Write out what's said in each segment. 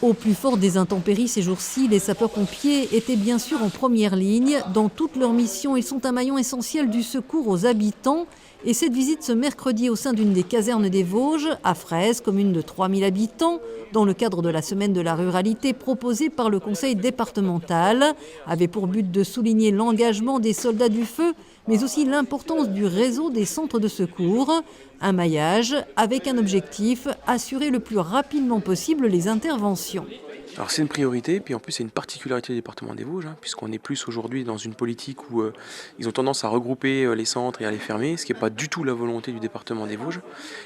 Au plus fort des intempéries ces jours-ci, les sapeurs-pompiers étaient bien sûr en première ligne. Dans toute leur mission, ils sont un maillon essentiel du secours aux habitants. Et cette visite ce mercredi au sein d'une des casernes des Vosges, à Fraise, commune de 3000 habitants, dans le cadre de la semaine de la ruralité proposée par le conseil départemental, avait pour but de souligner l'engagement des soldats du feu, mais aussi l'importance du réseau des centres de secours. Un maillage avec un objectif, assurer le plus rapidement possible les interventions. Alors c'est une priorité, puis en plus c'est une particularité du département des Vosges, puisqu'on est plus aujourd'hui dans une politique où ils ont tendance à regrouper les centres et à les fermer, ce qui n'est pas du tout la volonté du département des Vosges,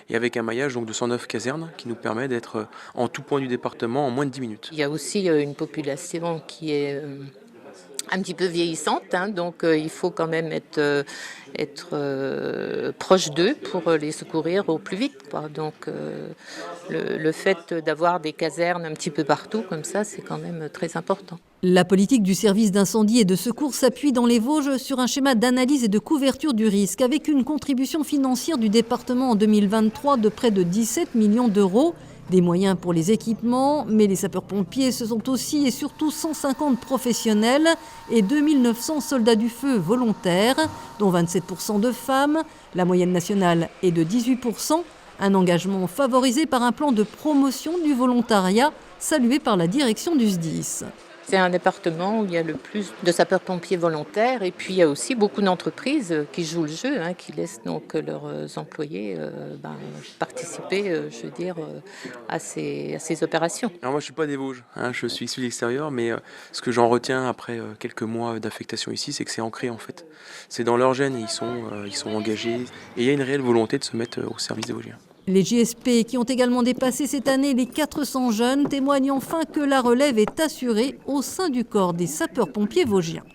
et avec un maillage donc, de 109 casernes qui nous permet d'être en tout point du département en moins de 10 minutes. Il y a aussi une population qui est un petit peu vieillissante, donc il faut quand même être proche d'eux pour les secourir au plus vite, quoi. Donc le fait d'avoir des casernes un petit peu partout comme ça, c'est quand même très important. La politique du service d'incendie et de secours s'appuie dans les Vosges sur un schéma d'analyse et de couverture du risque, avec une contribution financière du département en 2023 de près de 17 millions d'euros. Des moyens pour les équipements, mais les sapeurs-pompiers, ce sont aussi et surtout 150 professionnels et 2900 soldats du feu volontaires, dont 27% de femmes. La moyenne nationale est de 18%, un engagement favorisé par un plan de promotion du volontariat salué par la direction du SDIS. C'est un département où il y a le plus de sapeurs-pompiers volontaires et puis il y a aussi beaucoup d'entreprises qui jouent le jeu, qui laissent donc leurs employés participer, à ces opérations. Alors moi je suis pas des Vosges, je suis issu de l'extérieur, mais ce que j'en retiens après quelques mois d'affectation ici, c'est que c'est ancré en fait. C'est dans leur gène, ils sont engagés et il y a une réelle volonté de se mettre au service des Vosgiens. Les JSP qui ont également dépassé cette année les 400 jeunes témoignent enfin que la relève est assurée au sein du corps des sapeurs-pompiers vosgiens.